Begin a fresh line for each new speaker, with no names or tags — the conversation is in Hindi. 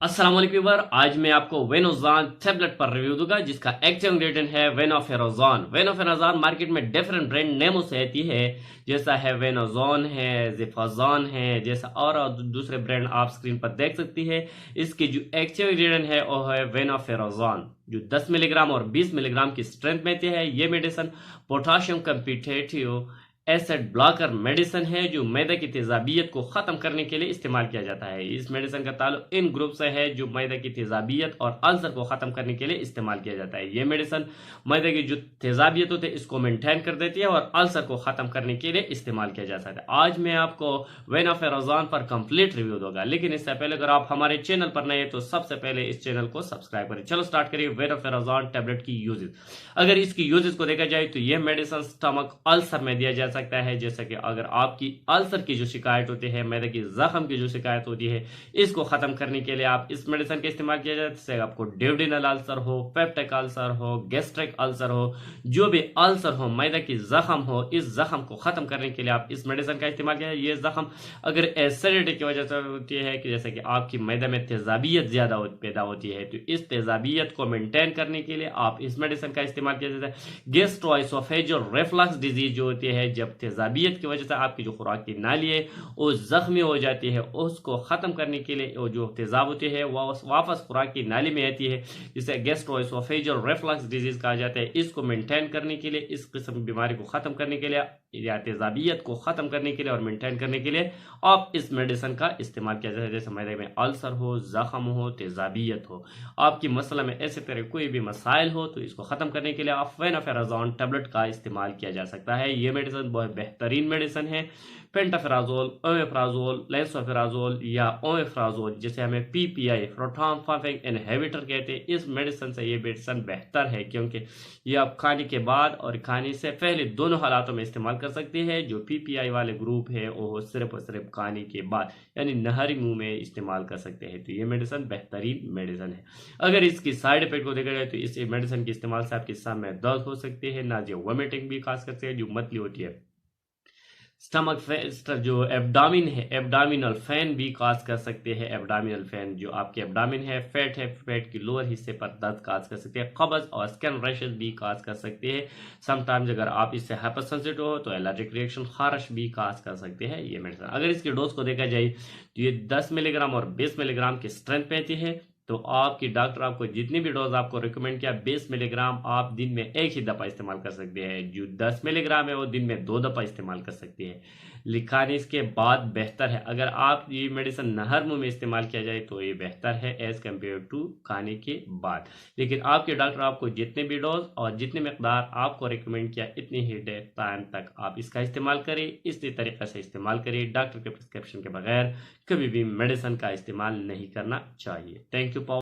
अस्सलाम वालेकुम व्यूअर। आज मैं आपको वेनोज़ान टैबलेट पर रिव्यू दूंगा जिसका एक्टिव इंग्रेडिएंट है वेनोफेराजोन। वेनोफेराजोन मार्केट में डिफरेंट ब्रांड नेमों से आती है, जैसा है वेनोजोन है, जिफाजोन है, जैसा और दूसरे ब्रांड आप स्क्रीन पर देख सकती है। इसकी जो एक्टिव इंग्रेडिएंट है वो है वेनोफेराजोन, जो 10 मिलीग्राम और 20 मिलीग्राम की स्ट्रेंथ में आती है। ये medicine potassium competitive acid blocker medicine है जो मैदे की तेजाबियत को ख़त्म करने के लिए इस्तेमाल किया जाता है। इस मेडिसिन का ताल्लुक इन ग्रुप से है जो मैदे की तेजाबियत और अल्सर को ख़त्म करने के लिए इस्तेमाल किया जाता है। ये मेडिसिन मैदे की जो तेजाबियत होती है इसको मेंटेन कर देती है और अल्सर को ख़त्म करने के लिए इस्तेमाल किया जा सकता है। आज मैं आपको वेनोफेराजोन पर कंप्लीट रिव्यू दूंगा, लेकिन इससे पहले अगर आप हमारे चैनल पर नए हैं तो सबसे पहले इस चैनल को सब्सक्राइब करें। चलो स्टार्ट करिए वेनोफेराजोन टैबलेट की यूजेज। अगर इसकी यूजेज को देखा जाए तो यह मेडिसिन स्टमक अल्सर में दिया जा सकता है, जैसा कि अगर आपकी अल्सर की जो शिकायत होती है, मैदे की जख्म की जो शिकायत होती है, इसको खत्म करने के लिए आप इस मेडिसिन का इस्तेमाल किया जाए। जैसे आपको ड्यूडेनल अल्सर हो, पेप्टिक अल्सर हो, गैस्ट्रिक अल्सर हो, जो भी अल्सर हो, मैदे की जख्म हो, इस जख्म को खत्म करने के लिए आप इस मेडिसिन का इस्तेमाल किया जाए। ये जख्म अगर एसिडिटी की वजह से होती है कि जैसे कि आपकी मैदे में तेजाबियत ज्यादा पैदा होती है, तो इस तेजाबियत को मेंटेन करने के लिए आप इस मेडिसिन का इस्तेमाल किया जाता है। गैस्ट्रोएसोफेजियल रिफ्लक्स डिजीज जो होती है, जब तेजाबियत की वजह से आपकी जो खुराक की नाली है वो जख्मी हो जाती है, उसको ख़त्म करने के लिए वो जो तेजाब होती है वो वापस खुराक की नाली में आती है, जिसे गैस्ट्रोएसोफेजियल रिफ्लक्स डिजीज कहा जाता है। इसको मेंटेन करने के लिए, इस किस्म की बीमारी को ख़त्म करने के लिए या तेजाबियत को ख़त्म करने के लिए और मेंटेन करने के लिए आप इस मेडिसिन का इस्तेमाल किया जाता है। जैसे मैदे में अल्सर हो, जख्म हो, तेजाबियत हो, आपकी मसला में ऐसे तरह कोई भी मसाइल हो, तो इसको ख़त्म करने के लिए आप वेनोफेराजोन टैबलेट का इस्तेमाल किया जा सकता है। ये मेडिसिन बहुत बेहतरीन मेडिसिन है। पेंटाफेराजोल, ओमेप्राजोल, लेंसोफेराजोल या ओमेफ्राजोल, जिसे हमें पीपीआई प्रोटॉन पंपिंग इनहिबिटर कहते हैं, इस मेडिसिन से ये मेडिसिन बेहतर है, क्योंकि ये आप खाने के बाद और खाने से पहले दोनों हालातों में इस्तेमाल कर सकते हैं। जो पीपीआई वाले ग्रुप है वो सिर्फ और सिर्फ खाने के बाद यानी नहरी मुंह में इस्तेमाल कर सकते हैं। तो ये मेडिसिन बेहतरीन मेडिसिन है। अगर इसकी साइड इफेक्ट को देखा जाए तो इस मेडिसिन के इस्तेमाल से आपके साथ में दर्द हो सकती है, नाजिया वोमिटिंग भी खास करके जो मतली होती है, स्टमक जो एब्डामिन है, एब्डामिनल फैन भी काज कर सकते हैं। एब्डामिनल फैन जो आपके एब्डामिन है, फेट की लोअर हिस्से पर दर्द काज कर सकते हैं। कब्ज और स्किन रैशेस भी काज कर सकते हैं। समटाइम्स अगर आप इससे हाइपर सेंसिटिव हो तो एलर्जिक रिएक्शन, खारिश भी काज कर सकते हैं ये मेडिसिन। अगर इसकी डोज को देखा जाए तो ये 10 मिलीग्राम और 20 मिलीग्राम की स्ट्रेंथ पे आती है। तो आपकी डॉक्टर आपको जितनी भी डोज आपको रिकमेंड किया, 20 मिलीग्राम आप दिन में एक ही दफ़ा इस्तेमाल कर सकते हैं। जो 10 मिलीग्राम है वो दिन में 2 दफ़ा इस्तेमाल कर सकते हैं। लिखाने इसके बाद बेहतर है। अगर आप ये मेडिसिन नहर मुंह में इस्तेमाल किया जाए तो ये बेहतर है एज कम्पेयर टू खाने के बाद। लेकिन आपके डॉक्टर आपको जितने भी डोज और जितने मकदार आपको रिकमेंड किया, इतनी ही टाइम तक आप इसका इस्तेमाल करें। इसी तरीके से इस्तेमाल करिए। डॉक्टर के प्रिस्क्रिप्शन के बगैर कभी भी मेडिसिन का इस्तेमाल नहीं करना चाहिए। Thank you.